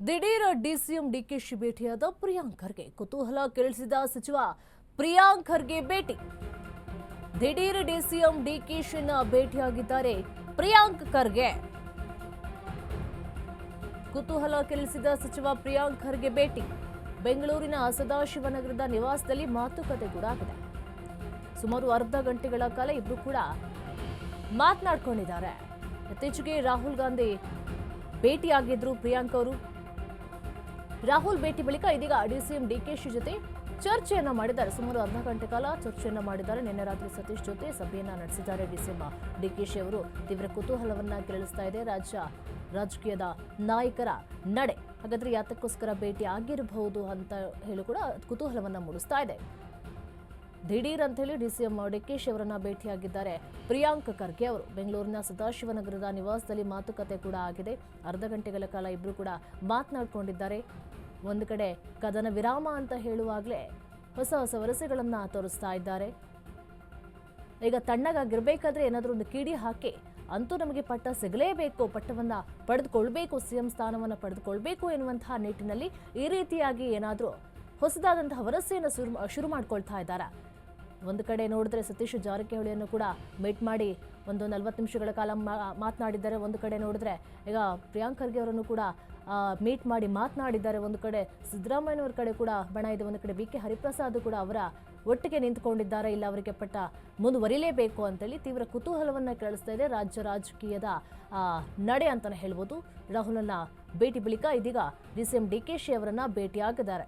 ದಿಢೀರ್ ಡಿಸಿಎಂ ಡಿಕೆಶಿ ಭೇಟಿಯಾದ ಪ್ರಿಯಾಂಕ್ ಖರ್ಗೆ ಕುತೂಹಲ ಕೆರಳಿಸಿದ ಸಚಿವ ಪ್ರಿಯಾಂಕ್ ಖರ್ಗೆ ಭೇಟಿ. ದಿಢೀರ್ ಡಿಸಿಎಂ ಡಿಕೆಶಿನ ಭೇಟಿಯಾಗಿದ್ದಾರೆ ಪ್ರಿಯಾಂಕ್ ಖರ್ಗೆ. ಕುತೂಹಲ ಕೆರಳಿಸಿದ ಸಚಿವ ಪ್ರಿಯಾಂಕ್ ಖರ್ಗೆ ಭೇಟಿ. ಬೆಂಗಳೂರಿನ ಸದಾಶಿವನಗರದ ನಿವಾಸದಲ್ಲಿ ಮಾತುಕತೆ ಕೂಡ ಆಗಿದೆ. ಸುಮಾರು ಅರ್ಧ ಗಂಟೆಗಳ ಕಾಲ ಇಬ್ಬರು ಕೂಡ ಮಾತನಾಡಿಕೊಂಡಿದ್ದಾರೆ. ಇತ್ತೀಚೆಗೆ ರಾಹುಲ್ ಗಾಂಧಿ ಭೇಟಿಯಾಗಿದ್ರು ಪ್ರಿಯಾಂಕ್ ಅವರು. ರಾಹುಲ್ ಭೇಟಿ ಬಳಿಕ ಇದೀಗ ಡಿಸಿಎಂ ಡಿಕೆಶಿ ಜೊತೆ ಚರ್ಚೆಯನ್ನ ಮಾಡಿದ್ದಾರೆ. ಸುಮಾರು ಅರ್ಧ ಗಂಟೆ ಕಾಲ ಚರ್ಚೆಯನ್ನ ಮಾಡಿದ್ದಾರೆ. ನಿನ್ನೆ ರಾತ್ರಿ ಸತೀಶ್ ಜೊತೆ ಸಭೆಯನ್ನ ನಡೆಸಿದ್ದಾರೆ ಡಿಸಿಎಂ ಡಿಕೆಶಿ ಅವರು. ತೀವ್ರ ಕುತೂಹಲವನ್ನ ಕೆರಳಿಸ್ತಾ ಇದೆ ರಾಜಕೀಯದ ನಾಯಕರ ನಡೆ. ಹಾಗಾದ್ರೆ ಯಾತಕ್ಕೋಸ್ಕರ ಭೇಟಿ ಆಗಿರಬಹುದು ಅಂತ ಹೇಳಿ ಕೂಡ ಕುತೂಹಲವನ್ನ ಮೂಡಿಸ್ತಾ ಇದೆ. ದಿಢೀರ್ ಅಂತ ಹೇಳಿ ಡಿಸಿಎಂ ಡಿಕೆಶಿ ಅವರನ್ನ ಭೇಟಿಯಾಗಿದ್ದಾರೆ ಪ್ರಿಯಾಂಕ್ ಖರ್ಗೆ ಅವರು. ಬೆಂಗಳೂರಿನ ಸದಾಶಿವನಗರದ ನಿವಾಸದಲ್ಲಿ ಮಾತುಕತೆ ಕೂಡ ಆಗಿದೆ. ಅರ್ಧ ಗಂಟೆಗಳ ಕಾಲ ಇಬ್ರು ಕೂಡ ಮಾತನಾಡಿಕೊಂಡಿದ್ದಾರೆ. ಒಂದು ಕಡೆ ಕದನ ವಿರಾಮ ಅಂತ ಹೇಳುವಾಗಲೇ ಹೊಸ ಹೊಸ ವರಸೆಗಳನ್ನ ತೋರಿಸ್ತಾ ಇದ್ದಾರೆ. ಈಗ ತಣ್ಣಗಾಗಿರ್ಬೇಕಾದ್ರೆ ಏನಾದರೂ ಒಂದು ಕಿಡಿ ಹಾಕಿ ಅಂತೂ ನಮಗೆ ಪಟ್ಟ ಸಿಗಲೇಬೇಕು, ಪಟ್ಟವನ್ನ ಪಡೆದುಕೊಳ್ಬೇಕು, ಸಿಎಂ ಸ್ಥಾನವನ್ನು ಪಡೆದುಕೊಳ್ಬೇಕು ಎನ್ನುವಂತಹ ನಿಟ್ಟಿನಲ್ಲಿ ಈ ರೀತಿಯಾಗಿ ಏನಾದರೂ ಹೊಸದಾದಂತಹ ವರಸೆಯನ್ನು ಶುರು ಮಾಡ್ಕೊಳ್ತಾ ಇದ್ದಾರೆ. ಒಂದು ಕಡೆ ನೋಡಿದ್ರೆ ಸತೀಶ್ ಜಾರಕಿಹೊಳಿಯನ್ನು ಕೂಡ ಮೀಟ್ ಮಾಡಿ ಒಂದು 40 ನಿಮಿಷಗಳ ಕಾಲ ಮಾತನಾಡಿದ್ದಾರೆ. ಒಂದು ಕಡೆ ನೋಡಿದ್ರೆ ಈಗ ಪ್ರಿಯಾಂಕ್ ಖರ್ಗೆ ಅವರನ್ನು ಕೂಡ ಮೀಟ್ ಮಾಡಿ ಮಾತನಾಡಿದ್ದಾರೆ. ಒಂದು ಕಡೆ ಸಿದ್ದರಾಮಯ್ಯನವರ ಕಡೆ ಕೂಡ ಬಣ ಇದೆ. ಒಂದು ಕಡೆ BK ಹರಿಪ್ರಸಾದ್ ಕೂಡ ಅವರ ಒಟ್ಟಿಗೆ ನಿಂತುಕೊಂಡಿದ್ದಾರೆ. ಇಲ್ಲ ಅವರಿಗೆ ಪಟ್ಟ ಮುಂದುವರಿಲೇಬೇಕು ಅಂತೇಳಿ ತೀವ್ರ ಕುತೂಹಲವನ್ನ ಕೆರಳಿಸ್ತಾ ಇದೆ ರಾಜ್ಯ ರಾಜಕೀಯದ ನಡೆ ಅಂತಾನೆ ಹೇಳ್ಬೋದು. ರಾಹುಲ್ನ ಭೇಟಿ ಬಳಿಕ ಇದೀಗ ಡಿಸಿಎಂ ಡಿಕೆಶಿ ಅವರನ್ನ ಭೇಟಿಯಾಗಿದ್ದಾರೆ.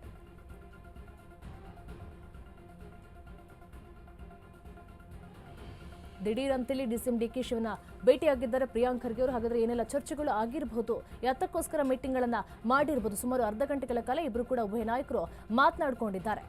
ದಿಢೀರ್ ಅಂತೇಳಿ ಡಿಸಿಎಂ ಡಿಕೆಶಿಯವನ್ನ ಭೇಟಿಯಾಗಿದ್ದಾರೆ ಪ್ರಿಯಾಂಕ್ ಖರ್ಗೆ ಅವರು. ಹಾಗಾದ್ರೆ ಏನೆಲ್ಲ ಚರ್ಚೆಗಳು ಆಗಿರಬಹುದು, ಯಾತಕ್ಕೋಸ್ಕರ ಮೀಟಿಂಗ್ ಗಳನ್ನ ಮಾಡಿರಬಹುದು. ಸುಮಾರು ಅರ್ಧ ಗಂಟೆಗಳ ಕಾಲ ಇಬ್ರು ಕೂಡ ಉಭಯ ನಾಯಕರು ಮಾತನಾಡಿಕೊಂಡಿದ್ದಾರೆ.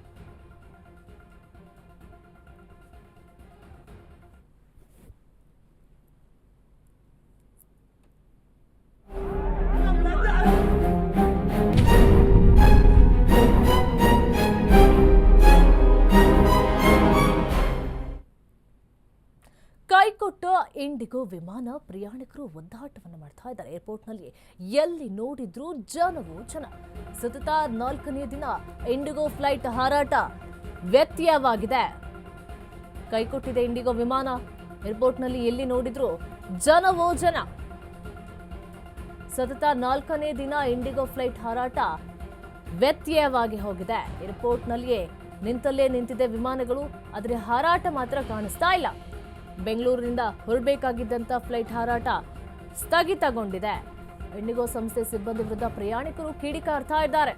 ಕೈಕೊಟ್ಟ ಇಂಡಿಗೋ ವಿಮಾನ ಪ್ರಯಾಣಿಕರು ಒದ್ದಾಟವನ್ನು ಮಾಡ್ತಾ ಇದ್ದಾರೆ. ಏರ್ಪೋರ್ಟ್ನಲ್ಲಿ ಎಲ್ಲಿ ನೋಡಿದ್ರೂ ಜನವೂ ಜನ. ಸತತ 4ನೇ ದಿನ ಇಂಡಿಗೋ ಫ್ಲೈಟ್ ಹಾರಾಟ ವ್ಯತ್ಯಯವಾಗಿದೆ. ಕೈಕೊಟ್ಟಿದೆ ಇಂಡಿಗೋ ವಿಮಾನ. ಏರ್ಪೋರ್ಟ್ನಲ್ಲಿ ಎಲ್ಲಿ ನೋಡಿದ್ರೂ ಜನವೋ ಜನ. ಸತತ 4ನೇ ದಿನ ಇಂಡಿಗೋ ಫ್ಲೈಟ್ ಹಾರಾಟ ವ್ಯತ್ಯಯವಾಗಿ ಹೋಗಿದೆ. ಏರ್ಪೋರ್ಟ್ನಲ್ಲಿಯೇ ನಿಂತಲ್ಲೇ ನಿಂತಿದೆ ವಿಮಾನಗಳು, ಆದರೆ ಹಾರಾಟ ಮಾತ್ರ ಕಾಣಿಸ್ತಾ ಇಲ್ಲ. ಬೆಂಗಳೂರಿನಿಂದ ಹೊರಬೇಕಾಗಿದ್ದಂಥ ಫ್ಲೈಟ್ ಹಾರಾಟ ಸ್ಥಗಿತಗೊಂಡಿದೆ. ಇಂಡಿಗೋ ಸಂಸ್ಥೆ ಸಿಬ್ಬಂದಿ ವಿರುದ್ಧ ಪ್ರಯಾಣಿಕರು ಕಿಡಿಕಾರ್ತಾ ಇದ್ದಾರೆ.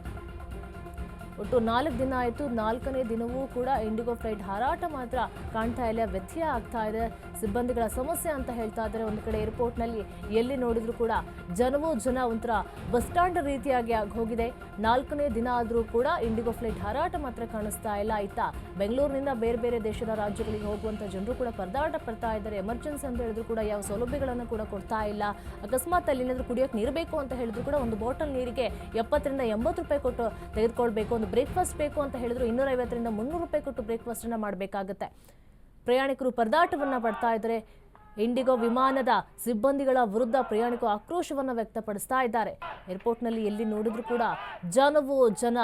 ಒಟ್ಟು 4 ದಿನ ಆಯಿತು. 4ನೇ ದಿನವೂ ಕೂಡ ಇಂಡಿಗೋ ಫ್ಲೈಟ್ ಹಾರಾಟ ಮಾತ್ರ ಕಾಣ್ತಾ ಇಲ್ಲ, ವ್ಯತ್ಯಯ ಆಗ್ತಾ ಇದೆ. ಸಿಬ್ಬಂದಿಗಳ ಸಮಸ್ಯೆ ಅಂತ ಹೇಳ್ತಾ ಇದ್ದಾರೆ. ಒಂದು ಕಡೆ ಏರ್ಪೋರ್ಟ್ನಲ್ಲಿ ಎಲ್ಲಿ ನೋಡಿದ್ರು ಕೂಡ ಜನವೂ ಜನ, ಒಂಥರ ಬಸ್ ಸ್ಟ್ಯಾಂಡ್ ರೀತಿಯಾಗಿ ಹೋಗಿದೆ. 4ನೇ ದಿನ ಆದರೂ ಕೂಡ ಇಂಡಿಗೋ ಫ್ಲೈಟ್ ಹಾರಾಟ ಮಾತ್ರ ಕಾಣಿಸ್ತಾ ಇಲ್ಲ. ಆಯ್ತಾ ಬೆಂಗಳೂರಿನಿಂದ ಬೇರೆ ಬೇರೆ ದೇಶದ ರಾಜ್ಯಗಳಿಗೆ ಹೋಗುವಂಥ ಜನರು ಕೂಡ ಪರದಾಟ ಪಡ್ತಾ ಇದ್ದಾರೆ. ಎಮರ್ಜೆನ್ಸಿ ಅಂತ ಹೇಳಿದ್ರು ಕೂಡ ಯಾವ ಸೌಲಭ್ಯಗಳನ್ನು ಕೂಡ ಕೊಡ್ತಾ ಇಲ್ಲ. ಅಕಸ್ಮಾತ್ ಅಲ್ಲಿ ಏನಾದರೂ ಕುಡಿಯೋಕೆ ನೀರು ಬೇಕು ಅಂತ ಹೇಳಿದ್ರು ಕೂಡ ಒಂದು ಬಾಟಲ್ ನೀರಿಗೆ 70 ರಿಂದ 80 ರೂಪಾಯಿ ಕೊಟ್ಟು ತೆಗೆದುಕೊಳ್ಬೇಕು. ಒಂದು ಬ್ರೇಕ್ಫಾಸ್ಟ್ ಬೇಕು ಅಂತ ಹೇಳಿದ್ರು 250 ರಿಂದ 300 ರೂಪಾಯಿ ಕೊಟ್ಟು ಬ್ರೇಕ್ಫಾಸ್ಟ್ ಅನ್ನ ಮಾಡಬೇಕಾಗುತ್ತೆ. ಪ್ರಯಾಣಿಕರು ಪರದಾಟವನ್ನ ಪಡ್ತಾ ಇದ್ದಾರೆ. ಇಂಡಿಗೋ ವಿಮಾನದ ಸಿಬ್ಬಂದಿಗಳ ವಿರುದ್ಧ ಪ್ರಯಾಣಿಕರು ಆಕ್ರೋಶವನ್ನ ವ್ಯಕ್ತಪಡಿಸ್ತಾ ಇದ್ದಾರೆ. ಏರ್ಪೋರ್ಟ್ನಲ್ಲಿ ಎಲ್ಲಿ ನೋಡಿದ್ರು ಕೂಡ ಜನವೂ ಜನ.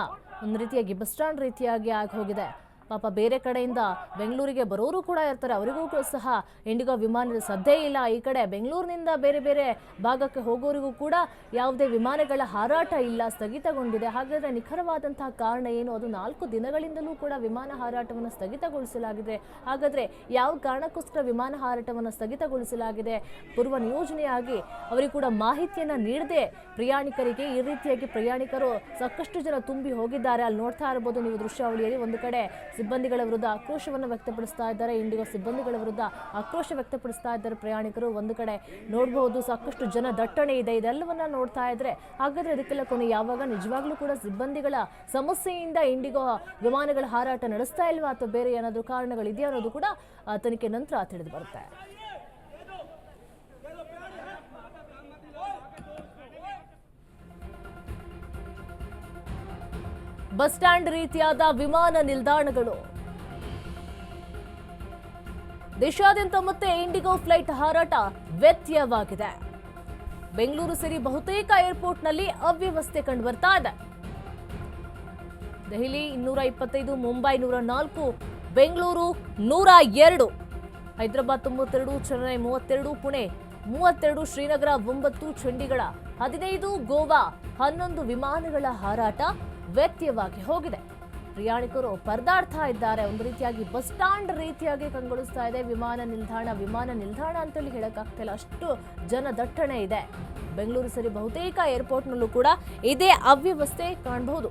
ಒಂದು ರೀತಿಯಾಗಿ ಬಸ್ ಸ್ಟ್ಯಾಂಡ್ ರೀತಿಯಾಗಿ ಆಗಿ ಹೋಗಿದೆ. ಪಾಪ ಬೇರೆ ಕಡೆಯಿಂದ ಬೆಂಗಳೂರಿಗೆ ಬರೋರು ಕೂಡ ಇರ್ತಾರೆ. ಅವರಿಗೂ ಸಹ ಇಂಡಿಗೋ ವಿಮಾನದ ಸದ್ದೇ ಇಲ್ಲ. ಈ ಕಡೆ ಬೆಂಗಳೂರಿನಿಂದ ಬೇರೆ ಬೇರೆ ಭಾಗಕ್ಕೆ ಹೋಗೋರಿಗೂ ಕೂಡ ಯಾವುದೇ ವಿಮಾನಗಳ ಹಾರಾಟ ಇಲ್ಲ, ಸ್ಥಗಿತಗೊಂಡಿದೆ. ಹಾಗಾದರೆ ನಿಖರವಾದಂತಹ ಕಾರಣ ಏನು? ಅದು 4 ದಿನಗಳಿಂದಲೂ ಕೂಡ ವಿಮಾನ ಹಾರಾಟವನ್ನು ಸ್ಥಗಿತಗೊಳಿಸಲಾಗಿದೆ. ಹಾಗಾದರೆ ಯಾವ ಕಾರಣಕ್ಕೋಸ್ಕರ ವಿಮಾನ ಹಾರಾಟವನ್ನು ಸ್ಥಗಿತಗೊಳಿಸಲಾಗಿದೆ? ಪೂರ್ವ ನಿಯೋಜನೆಯಾಗಿ ಅವರಿಗೆ ಕೂಡ ಮಾಹಿತಿಯನ್ನು ನೀಡದೆ ಪ್ರಯಾಣಿಕರಿಗೆ ಈ ರೀತಿಯಾಗಿ ಪ್ರಯಾಣಿಕರು ಸಾಕಷ್ಟು ಜನ ತುಂಬಿ ಹೋಗಿದ್ದಾರೆ. ಅಲ್ಲಿ ನೋಡ್ತಾ ಇರಬಹುದು ನೀವು ದೃಶ್ಯಾವಳಿಯಲ್ಲಿ. ಒಂದು ಕಡೆ ಸಿಬ್ಬಂದಿಗಳ ವಿರುದ್ಧ ಆಕ್ರೋಶವನ್ನು ವ್ಯಕ್ತಪಡಿಸ್ತಾ ಇದ್ದಾರೆ. ಇಂಡಿಗೋ ಸಿಬ್ಬಂದಿಗಳ ವಿರುದ್ಧ ಆಕ್ರೋಶ ವ್ಯಕ್ತಪಡಿಸ್ತಾ ಇದ್ದಾರೆ ಪ್ರಯಾಣಿಕರು. ಒಂದು ಕಡೆ ನೋಡಬಹುದು ಸಾಕಷ್ಟು ಜನ ದಟ್ಟಣೆ ಇದೆ. ಇದೆಲ್ಲವನ್ನ ನೋಡ್ತಾ ಇದ್ರೆ ಹಾಗಾದ್ರೆ ಅದಕ್ಕೆಲ್ಲ ಕೊನೆ ಯಾವಾಗ? ನಿಜವಾಗ್ಲೂ ಕೂಡ ಸಿಬ್ಬಂದಿಗಳ ಸಮಸ್ಯೆಯಿಂದ ಇಂಡಿಗೋ ವಿಮಾನಗಳ ಹಾರಾಟ ನಡೆಸ್ತಾ ಇಲ್ವಾ ಅಥವಾ ಬೇರೆ ಏನಾದರೂ ಕಾರಣಗಳಿದೆಯಾ ಅನ್ನೋದು ಕೂಡ ತನಿಖೆ ನಂತರ ತಿಳಿದು ಬರುತ್ತೆ. ಬಸ್ ಸ್ಟ್ಯಾಂಡ್ ರೀತಿಯಾದ ವಿಮಾನ ನಿಲ್ದಾಣಗಳು. ದೇಶಾದ್ಯಂತ ಮತ್ತೆ ಇಂಡಿಗೋ ಫ್ಲೈಟ್ ಹಾರಾಟ ವ್ಯತ್ಯಯವಾಗಿದೆ. ಬೆಂಗಳೂರು ಸೇರಿ ಬಹುತೇಕ ಏರ್ಪೋರ್ಟ್ನಲ್ಲಿ ಅವ್ಯವಸ್ಥೆ ಕಂಡು ಬರ್ತಾ ಇದೆ. ದೆಹಲಿ 225, ಮುಂಬೈ 104, ಬೆಂಗಳೂರು 102, ಹೈದರಾಬಾದ್ 92, ಚೆನ್ನೈ 32, ಪುಣೆ 32, ಶ್ರೀನಗರ 9, ಚಂಡೀಗಢ 15, ಗೋವಾ 11 ವಿಮಾನಗಳ ಹಾರಾಟ ವ್ಯತ್ಯವಾಗಿ ಹೋಗಿದೆ. ಪ್ರಯಾಣಿಕರು ಪರದಾಡ್ತಾ ಇದ್ದಾರೆ. ಒಂದು ರೀತಿಯಾಗಿ ಬಸ್ ಸ್ಟ್ಯಾಂಡ್ ರೀತಿಯಾಗಿ ಕಂಗೊಳಿಸ್ತಾ ಇದೆ. ವಿಮಾನ ನಿಲ್ದಾಣ ಅಂತೇಳಿ ಹೇಳಕ್ಕಾಗ್ತಿಲ್ಲ, ಅಷ್ಟು ಜನದಟ್ಟಣೆ ಇದೆ. ಬೆಂಗಳೂರು ಸೇರಿ ಬಹುತೇಕ ಏರ್ಪೋರ್ಟ್ನಲ್ಲೂ ಕೂಡ ಇದೇ ಅವ್ಯವಸ್ಥೆ ಕಾಣಬಹುದು.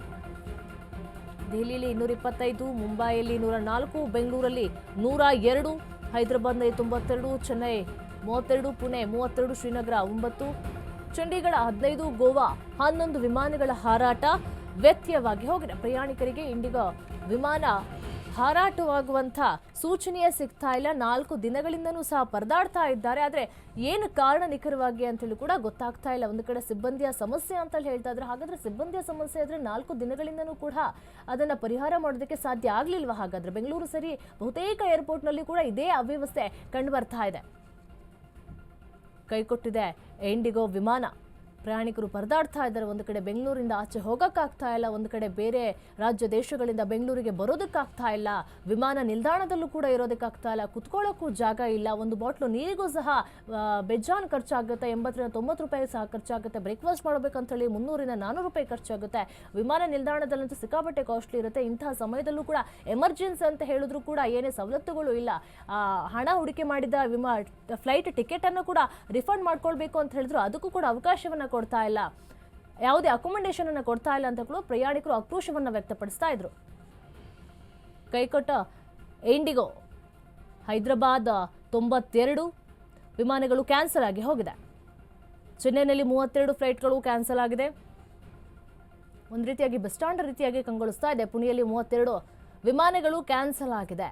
ದೆಹಲಿಯಲ್ಲಿ 225, ಮುಂಬೈಯಲ್ಲಿ 104, ಬೆಂಗಳೂರಲ್ಲಿ 102, ಹೈದರಾಬಾದ್ನಲ್ಲಿ 92, ಚೆನ್ನೈ 32, ಪುಣೆ 32, ಶ್ರೀನಗರ 9, ಚಂಡೀಗಢ 15, ಗೋವಾ 11 ವಿಮಾನಗಳ ಹಾರಾಟ ವ್ಯತ್ಯವಾಗಿ ಹೋಗಿದೆ. ಪ್ರಯಾಣಿಕರಿಗೆ ಇಂಡಿಗೋ ವಿಮಾನ ಹಾರಾಟವಾಗುವಂಥ ಸೂಚನೆಯೇ ಸಿಗ್ತಾ ಇಲ್ಲ. 4 ದಿನಗಳಿಂದನೂ ಸಹ ಪರದಾಡ್ತಾ ಇದ್ದಾರೆ. ಆದರೆ ಏನು ಕಾರಣ ನಿಖರವಾಗಿ ಅಂತೇಳಿ ಕೂಡ ಗೊತ್ತಾಗ್ತಾ ಇಲ್ಲ. ಒಂದು ಕಡೆ ಸಿಬ್ಬಂದಿಯ ಸಮಸ್ಯೆ ಅಂತ ಹೇಳ್ತಾ ಇದ್ರೆ, ಹಾಗಾದ್ರೆ ಸಿಬ್ಬಂದಿಯ ಸಮಸ್ಯೆ ಆದರೆ 4 ದಿನಗಳಿಂದನೂ ಕೂಡ ಅದನ್ನು ಪರಿಹಾರ ಮಾಡೋದಕ್ಕೆ ಸಾಧ್ಯ ಆಗ್ಲಿಲ್ವಾ? ಹಾಗಾದ್ರೆ ಬೆಂಗಳೂರು ಸರಿ ಬಹುತೇಕ ಏರ್ಪೋರ್ಟ್ನಲ್ಲಿ ಕೂಡ ಇದೇ ಅವ್ಯವಸ್ಥೆ ಕಂಡು ಬರ್ತಾ ಇದೆ. ಕೈಕೊಟ್ಟಿದೆ ಇಂಡಿಗೋ ವಿಮಾನ. ಪ್ರಯಾಣಿಕರು ಪರದಾಡ್ತಾ ಇದ್ದಾರೆ. ಒಂದು ಕಡೆ ಬೆಂಗಳೂರಿಂದ ಆಚೆ ಹೋಗೋಕ್ಕಾಗ್ತಾ ಇಲ್ಲ, ಒಂದು ಕಡೆ ಬೇರೆ ರಾಜ್ಯ ದೇಶಗಳಿಂದ ಬೆಂಗಳೂರಿಗೆ ಬರೋದಕ್ಕಾಗ್ತಾ ಇಲ್ಲ, ವಿಮಾನ ನಿಲ್ದಾಣದಲ್ಲೂ ಕೂಡ ಇರೋದಕ್ಕಾಗ್ತಾ ಇಲ್ಲ, ಕುತ್ಕೊಳ್ಳೋಕ್ಕೂ ಜಾಗ ಇಲ್ಲ, ಒಂದು ಬಾಟ್ಲು ನೀರಿಗೂ ಸಹ ಬೆಜ್ಜಾನ್ ಖರ್ಚಾಗುತ್ತೆ, 80-90 ರೂಪಾಯಿ ಸಹ ಖರ್ಚಾಗುತ್ತೆ. ಬ್ರೇಕ್ಫಾಸ್ಟ್ ಮಾಡಬೇಕಂತೇಳಿ 300-400 ರೂಪಾಯಿ ಖರ್ಚಾಗುತ್ತೆ. ವಿಮಾನ ನಿಲ್ದಾಣದಲ್ಲಂತೂ ಸಿಕ್ಕಾಪಟ್ಟೆ ಕಾಸ್ಟ್ಲಿ ಇರುತ್ತೆ. ಇಂತಹ ಸಮಯದಲ್ಲೂ ಕೂಡ ಎಮರ್ಜೆನ್ಸಿ ಅಂತ ಹೇಳಿದ್ರು ಕೂಡ ಏನೇ ಸವಲತ್ತುಗಳು ಇಲ್ಲ. ಹಣ ಹೂಡಿಕೆ ಮಾಡಿದ ಫ್ಲೈಟ್ ಟಿಕೆಟ್ ಅನ್ನು ಕೂಡ ರಿಫಂಡ್ ಮಾಡ್ಕೊಳ್ಬೇಕು ಅಂತ ಹೇಳಿದ್ರು, ಅದಕ್ಕೂ ಕೂಡ ಅವಕಾಶವನ್ನ ಕೊಡ್ತಾ ಇಲ್ಲ, ಯಾವುದೇ ಅಕೊಮಡೇಷನ್ ಅನ್ನು ಕೊಡ್ತಾ ಇಲ್ಲ ಅಂತ ಕೂಡ ಪ್ರಯಾಣಿಕರು ಆಕ್ರೋಶವನ್ನ ವ್ಯಕ್ತಪಡಿಸ್ತಾ ಇದ್ರು. ಕೈಕೊಟ್ಟ ಇಂಡಿಗೋ ಹೈದರಾಬಾದ್ 92 ವಿಮಾನಗಳು ಕ್ಯಾನ್ಸಲ್ ಆಗಿ ಹೋಗಿದೆ. ಚೆನ್ನೈನಲ್ಲಿ 32 ಫ್ಲೈಟ್ಗಳು ಕ್ಯಾನ್ಸಲ್ ಆಗಿದೆ. ಒಂದು ರೀತಿಯಾಗಿ ಬಸ್ ಸ್ಟ್ಯಾಂಡ್ ರೀತಿಯಾಗಿ ಕಂಗೊಳಿಸ್ತಾ ಇದೆ. ಪುಣೆಯಲ್ಲಿ 32 ವಿಮಾನಗಳು ಕ್ಯಾನ್ಸಲ್ ಆಗಿದೆ.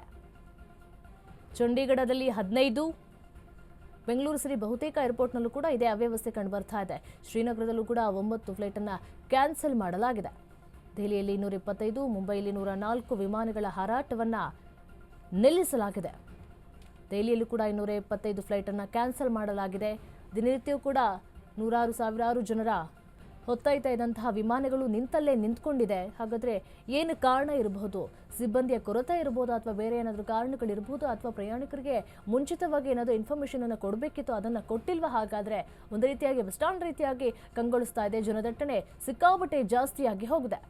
ಚಂಡೀಗಢದಲ್ಲಿ 15, ಬೆಂಗಳೂರು ಸೇರಿ ಬಹುತೇಕ ಏರ್ಪೋರ್ಟ್ನಲ್ಲೂ ಕೂಡ ಇದೇ ಅವ್ಯವಸ್ಥೆ ಕಂಡು ಬರ್ತಾ ಇದೆ. ಶ್ರೀನಗರದಲ್ಲೂ ಕೂಡ 9 ಫ್ಲೈಟನ್ನು ಕ್ಯಾನ್ಸಲ್ ಮಾಡಲಾಗಿದೆ. ದೆಹಲಿಯಲ್ಲಿ 225, ಮುಂಬೈಯಲ್ಲಿ 104 ವಿಮಾನಗಳ ಹಾರಾಟವನ್ನು ನಿಲ್ಲಿಸಲಾಗಿದೆ. ದೆಹಲಿಯಲ್ಲೂ ಕೂಡ 225 ಫ್ಲೈಟನ್ನು ಕ್ಯಾನ್ಸಲ್ ಮಾಡಲಾಗಿದೆ. ದಿನನಿತ್ಯವೂ ಕೂಡ ನೂರಾರು ಸಾವಿರಾರು ಜನರ ಹೊತ್ತೊಯ್ತಾ ಇದ್ದಂತಹ ವಿಮಾನಗಳು ನಿಂತಲ್ಲೇ ನಿಂತ್ಕೊಂಡಿದೆ. ಹಾಗಾದರೆ ಏನು ಕಾರಣ ಇರಬಹುದು? ಸಿಬ್ಬಂದಿಯ ಕೊರತೆ ಇರಬಹುದು, ಅಥವಾ ಬೇರೆ ಏನಾದರೂ ಕಾರಣಗಳಿರಬಹುದು, ಅಥವಾ ಪ್ರಯಾಣಿಕರಿಗೆ ಮುಂಚಿತವಾಗಿ ಏನಾದರೂ ಇನ್ಫಾರ್ಮೇಷನ್ ಅನ್ನು ಕೊಡಬೇಕಿತ್ತು, ಅದನ್ನು ಕೊಟ್ಟಿಲ್ವಾ? ಹಾಗಾದರೆ ಒಂದು ರೀತಿಯಾಗಿ ಬಸ್ ಸ್ಟ್ಯಾಂಡ್ ರೀತಿಯಾಗಿ ಕಂಗೊಳಿಸ್ತಾ ಇದೆ. ಜನದಟ್ಟಣೆ ಸಿಕ್ಕಾಪಟ್ಟೆ ಜಾಸ್ತಿಯಾಗಿ ಹೋಗಿದೆ.